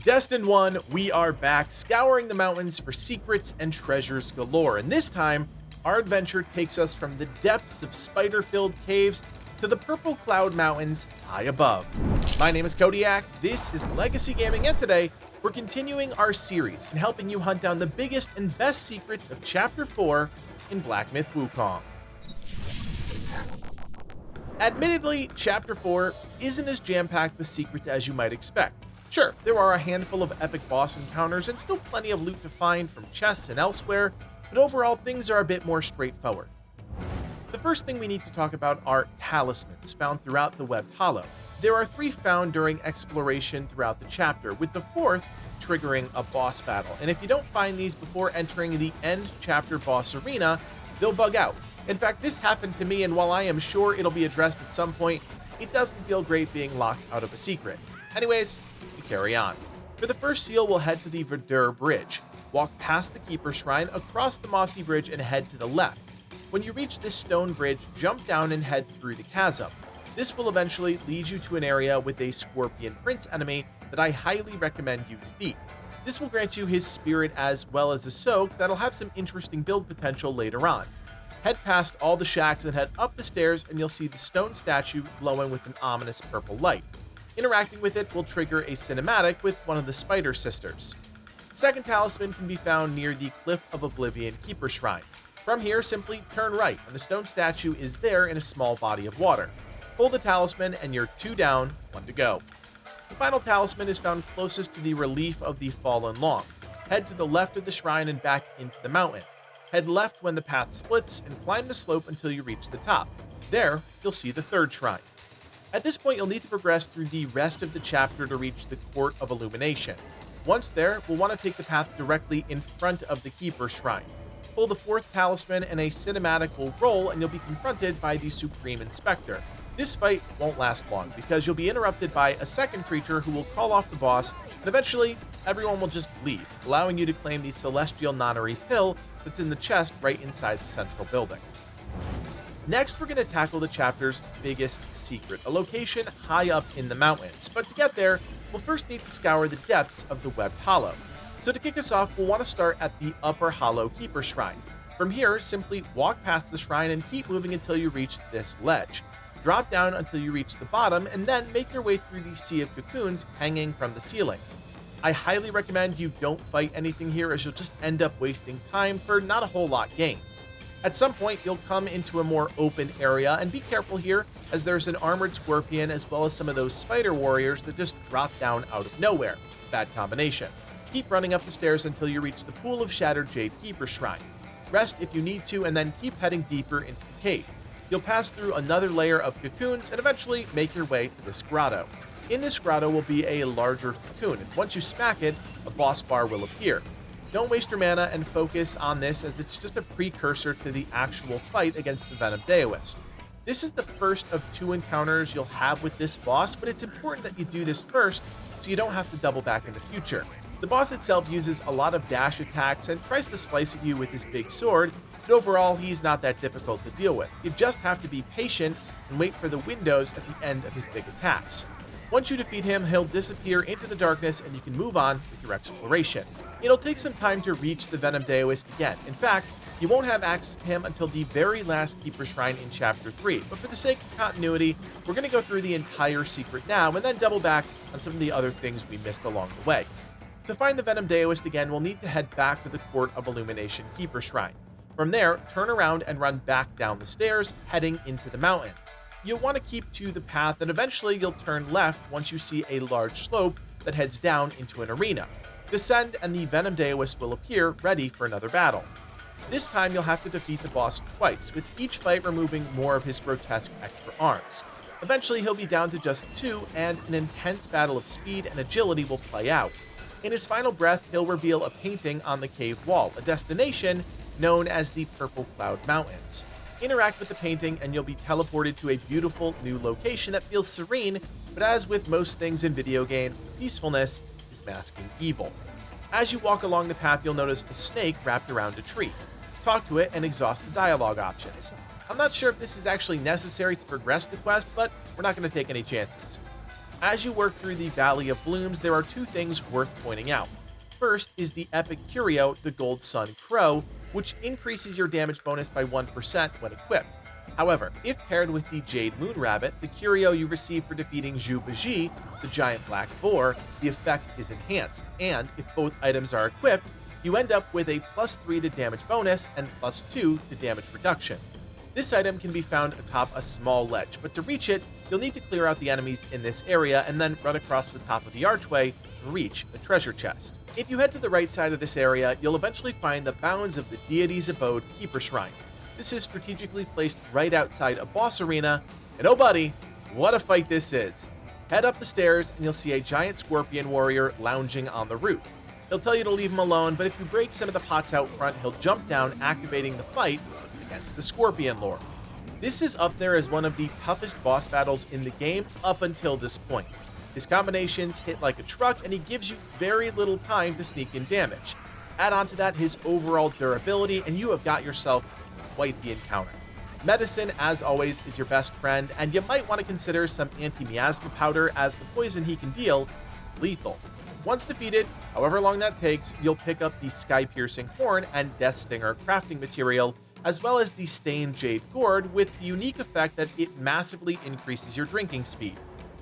Destined 1, we are back, scouring the mountains for secrets and treasures galore, and this time, our adventure takes us from the depths of spider-filled caves to the purple cloud mountains high above. My name is Kodiak, this is Legacy Gaming, and today, we're continuing our series and helping you hunt down the biggest and best secrets of Chapter 4 in Black Myth Wukong. Admittedly, Chapter 4 isn't as jam-packed with secrets as you might expect. Sure, there are a handful of epic boss encounters and still plenty of loot to find from chests and elsewhere, but overall things are a bit more straightforward. The first thing we need to talk about are talismans found throughout the Webbed Hollow. There are 3 found during exploration throughout the chapter, with the 4th triggering a boss battle, and if you don't find these before entering the end chapter boss arena, they'll bug out. In fact, this happened to me, and while I am sure it'll be addressed at some point, it doesn't feel great being locked out of a secret. Anyways, we carry on. For the first seal, we'll head to the Verdure bridge, walk past the Keeper Shrine, across the mossy bridge, and head to the left. When you reach this stone bridge, jump down and head through the chasm. This will eventually lead you to an area with a Scorpion Prince enemy that I highly recommend you defeat. This will grant you his spirit as well as a soak that'll have some interesting build potential later on. Head past all the shacks and head up the stairs, and you'll see the stone statue glowing with an ominous purple light. Interacting with it will trigger a cinematic with one of the Spider Sisters. The second talisman can be found near the Cliff of Oblivion Keeper Shrine. From here, simply turn right, and the stone statue is there in a small body of water. Pull the talisman, and you're 2 down, 1 to go. The final talisman is found closest to the relief of the fallen Loong. Head to the left of the shrine and back into the mountain. Head left when the path splits and climb the slope until you reach the top. There, you'll see the 3rd shrine. At this point, you'll need to progress through the rest of the chapter to reach the Court of Illumination. Once there, we'll want to take the path directly in front of the Keeper Shrine. Pull the 4th talisman and a cinematic will roll, and you'll be confronted by the Supreme Inspector. This fight won't last long because you'll be interrupted by a second creature who will call off the boss, and eventually everyone will just leave, allowing you to claim the Celestial Nonary Pill that's in the chest right inside the central building. Next, we're going to tackle the chapter's biggest secret, a location high up in the mountains. But to get there, we'll first need to scour the depths of the Webbed Hollow. So to kick us off, we'll want to start at the Upper Hollow Keeper Shrine. From here, simply walk past the shrine and keep moving until you reach this ledge. Drop down until you reach the bottom, and then make your way through the sea of cocoons hanging from the ceiling. I highly recommend you don't fight anything here, as you'll just end up wasting time for not a whole lot gained. At some point, you'll come into a more open area, and be careful here, as there's an armored scorpion as well as some of those spider warriors that just drop down out of nowhere. Bad combination. Keep running up the stairs until you reach the Pool of Shattered Jade Keeper Shrine. Rest if you need to, and then keep heading deeper into the cave. You'll pass through another layer of cocoons and eventually make your way to this grotto. In this grotto will be a larger cocoon, and once you smack it, a boss bar will appear. Don't waste your mana and focus on this, as it's just a precursor to the actual fight against the Venom Daoist. This is the first of 2 encounters you'll have with this boss, but it's important that you do this first so you don't have to double back in the future. The boss itself uses a lot of dash attacks and tries to slice at you with his big sword, but overall he's not that difficult to deal with. You just have to be patient and wait for the windows at the end of his big attacks. Once you defeat him, he'll disappear into the darkness and you can move on with your exploration. It'll take some time to reach the Venom Daoist again. In fact, you won't have access to him until the very last Keeper Shrine in Chapter 3, but for the sake of continuity, we're going to go through the entire secret now and then double back on some of the other things we missed along the way. To find the Venom Daoist again, we'll need to head back to the Court of Illumination Keeper Shrine. From there, turn around and run back down the stairs, heading into the mountain. You'll want to keep to the path, and eventually you'll turn left once you see a large slope that heads down into an arena. Descend and the Venom Daoist will appear, ready for another battle. This time you'll have to defeat the boss twice, with each fight removing more of his grotesque extra arms. Eventually he'll be down to just 2, and an intense battle of speed and agility will play out. In his final breath, he'll reveal a painting on the cave wall, a destination known as the Purple Cloud Mountains. Interact with the painting and you'll be teleported to a beautiful new location that feels serene, but as with most things in video games, peacefulness is masking evil. As you walk along the path, you'll notice a snake wrapped around a tree. Talk to it and exhaust the dialogue options. I'm not sure if this is actually necessary to progress the quest, but we're not going to take any chances. As you work through the Valley of Blooms, there are two things worth pointing out. First is the epic Curio, the Gold Sun Crow, which increases your damage bonus by 1% when equipped. However, if paired with the Jade Moon Rabbit, the Curio you receive for defeating Zhu Baji, the giant black boar, the effect is enhanced, and if both items are equipped, you end up with a +3 to damage bonus and +2 to damage reduction. This item can be found atop a small ledge, but to reach it, you'll need to clear out the enemies in this area and then run across the top of the archway to reach a treasure chest. If you head to the right side of this area, you'll eventually find the bounds of the deity's abode Keeper Shrine. This is strategically placed right outside a boss arena, and oh buddy, what a fight this is. Head up the stairs and you'll see a giant scorpion warrior lounging on the roof. He'll tell you to leave him alone, but if you break some of the pots out front, he'll jump down, activating the fight against the ScorpionLord. This is up there as one of the toughest boss battles in the game up until this point. His combinations hit like a truck, and he gives you very little time to sneak in damage. Add on to that his overall durability, and you have got yourself quite the encounter. Medicine, as always, is your best friend, and you might want to consider some anti-miasma powder, as the poison he can deal is lethal. Once defeated, however long that takes, you'll pick up the Sky-Piercing Horn and Death Stinger crafting material, as well as the Stained Jade Gourd, with the unique effect that it massively increases your drinking speed.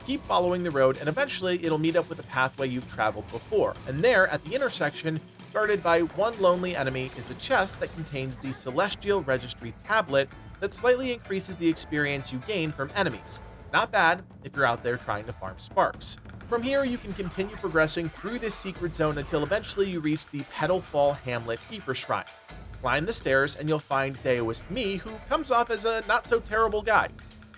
Keep following the road, and eventually it'll meet up with a pathway you've traveled before, and there, at the intersection, guarded by one lonely enemy, is a chest that contains the Celestial Registry tablet that slightly increases the experience you gain from enemies. Not bad if you're out there trying to farm sparks. From here, you can continue progressing through this secret zone until eventually you reach the Petalfall Hamlet Keeper Shrine. Climb the stairs and you'll find Daoist Mi, who comes off as a not-so-terrible guy.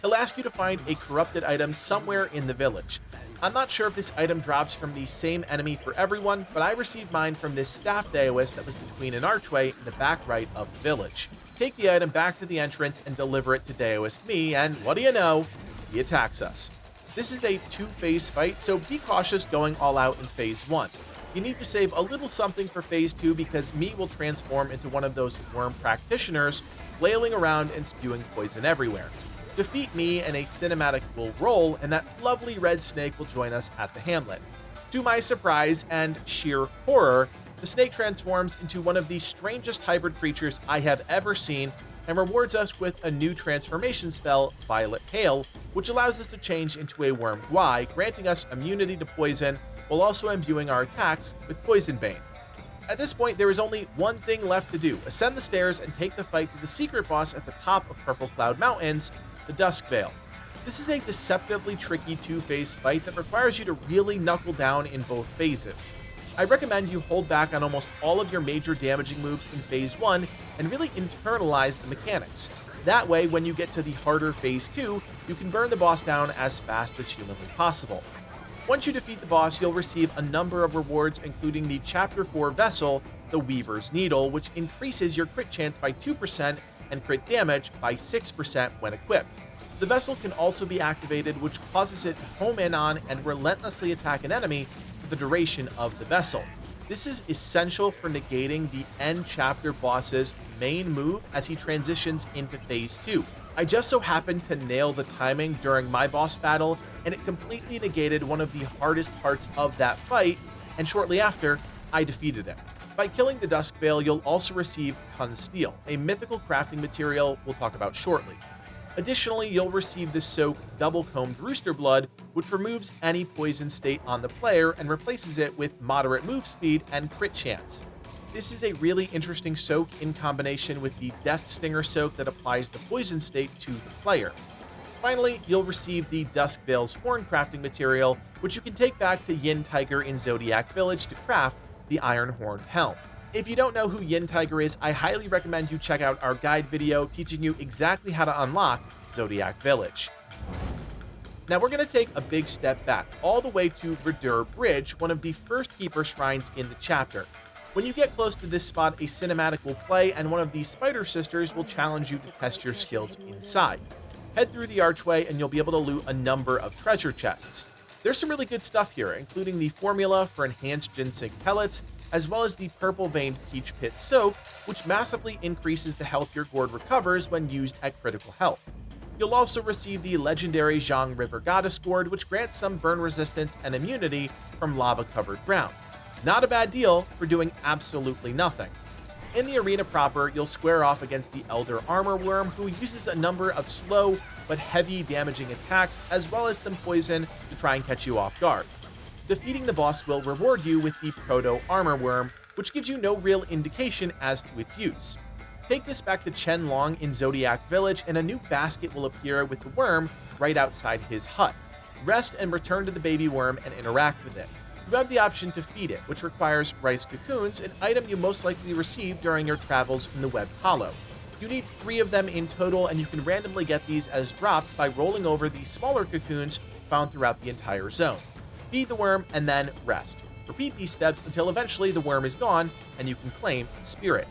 He'll ask you to find a corrupted item somewhere in the village. I'm not sure if this item drops from the same enemy for everyone, but I received mine from this staff Daoist that was between an archway in the back right of the village. Take the item back to the entrance and deliver it to Daoist Mi, and what do you know? He attacks us. This is a two-phase fight, so be cautious going all out in phase 1. You need to save a little something for phase 2 because Mi will transform into one of those worm practitioners, flailing around and spewing poison everywhere. Defeat Mi and a cinematic will roll, and that lovely red snake will join us at the hamlet. To my surprise and sheer horror, the snake transforms into one of the strangest hybrid creatures I have ever seen and rewards us with a new transformation spell, Violet Hail, which allows us to change into a Worm Guai, granting us immunity to poison while also imbuing our attacks with Poison Bane. At this point, there is only one thing left to do: ascend the stairs and take the fight to the secret boss at the top of Purple Cloud Mountains, the Duskveil. This is a deceptively tricky two-phase fight that requires you to really knuckle down in both phases. I recommend you hold back on almost all of your major damaging moves in phase 1 and really internalize the mechanics. That way, when you get to the harder phase 2, you can burn the boss down as fast as humanly possible. Once you defeat the boss, you'll receive a number of rewards, including the Chapter 4 vessel, the Weaver's Needle, which increases your crit chance by 2% and crit damage by 6% when equipped. The vessel can also be activated, which causes it to home in on and relentlessly attack an enemy for the duration of the vessel. This is essential for negating the end chapter boss's main move as he transitions into phase 2. I just so happened to nail the timing during my boss battle, and it completely negated one of the hardest parts of that fight, and shortly after, I defeated him. By killing the Duskveil, you'll also receive Kun Steel, a mythical crafting material we'll talk about shortly. Additionally, you'll receive the Soak Double-Combed Rooster Blood, which removes any poison state on the player and replaces it with moderate move speed and crit chance. This is a really interesting soak in combination with the Death Stinger soak that applies the poison state to the player. Finally, you'll receive the Duskveil's Horn crafting material, which you can take back to Yin Tiger in Zodiac Village to craft the Iron Horned Helm. If you don't know who Yin Tiger is, I highly recommend you check out our guide video teaching you exactly how to unlock Zodiac Village. Now we're going to take a big step back, all the way to Verdure Bridge, one of the first Keeper Shrines in the chapter. When you get close to this spot, a cinematic will play, and one of the Spider Sisters will challenge you to test your skills inside. Head through the archway and you'll be able to loot a number of treasure chests. There's some really good stuff here, including the formula for enhanced ginseng pellets, as well as the purple-veined Peach Pit Soak, which massively increases the health your Gourd recovers when used at critical health. You'll also receive the legendary Zhang River Goddess Gourd, which grants some burn resistance and immunity from lava-covered ground. Not a bad deal for doing absolutely nothing. In the arena proper, you'll square off against the Proto-Armourworm, who uses a number of slow but heavy damaging attacks, as well as some poison to try and catch you off guard. Defeating the boss will reward you with the Proto-Armourworm, which gives you no real indication as to its use. Take this back to Chen Long in Zodiac Village, and a new basket will appear with the worm right outside his hut. Rest and return to the baby worm and interact with it. You have the option to feed it, which requires rice cocoons, an item you most likely receive during your travels in the Web Hollow. You need 3 of them in total, and you can randomly get these as drops by rolling over the smaller cocoons found throughout the entire zone. Feed the worm and then rest. Repeat these steps until eventually the worm is gone and you can claim its spirit.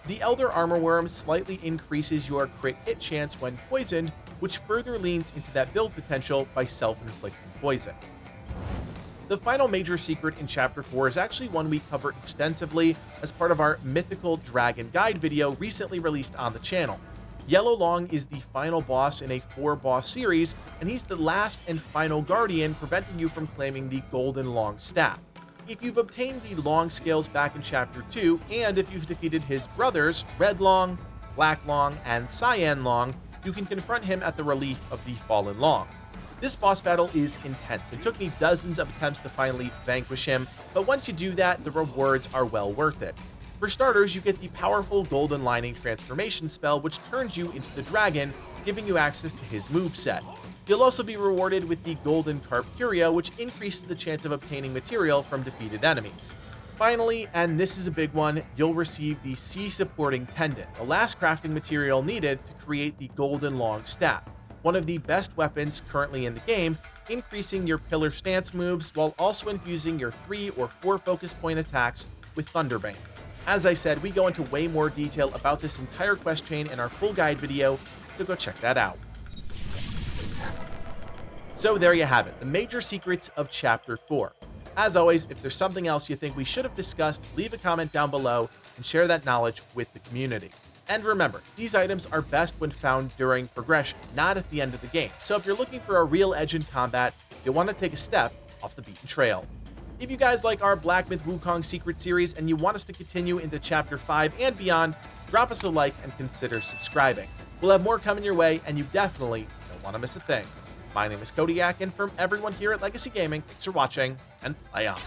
The Proto-Armourworm slightly increases your crit hit chance when poisoned, which further leans into that build potential by self-inflicting poison. The final major secret in Chapter 4 is actually one we cover extensively as part of our Mythical Dragon Guide video recently released on the channel. Yellow Loong is the final boss in a 4-boss series, and he's the last and final guardian preventing you from claiming the Golden Loong Staff. If you've obtained the Loong scales back in Chapter 2, and if you've defeated his brothers, Red Loong, Black Loong, and Cyan Loong, you can confront him at the relief of the Fallen Loong. This boss battle is intense. It took me dozens of attempts to finally vanquish him, but once you do that, the rewards are well worth it. For starters, you get the powerful Golden Lining transformation spell, which turns you into the dragon, giving you access to his moveset. You'll also be rewarded with the Golden Carp Curio, which increases the chance of obtaining material from defeated enemies. Finally, and this is a big one, you'll receive the Sea Supporting Pendant, the last crafting material needed to create the Golden Loong Staff, one of the best weapons currently in the game, increasing your pillar stance moves while also infusing your 3 or 4 focus point attacks with Thunderbane. As I said, we go into way more detail about this entire quest chain in our full guide video, so go check that out. So there you have it, the major secrets of Chapter 4. As always, if there's something else you think we should have discussed, leave a comment down below and share that knowledge with the community. And remember, these items are best when found during progression, not at the end of the game. So if you're looking for a real edge in combat, you'll want to take a step off the beaten trail. If you guys like our Black Myth Wukong secret series and you want us to continue into Chapter 5 and beyond, drop us a like and consider subscribing. We'll have more coming your way, and you definitely don't want to miss a thing. My name is Kodiak, and from everyone here at Legacy Gaming, thanks for watching, and play on.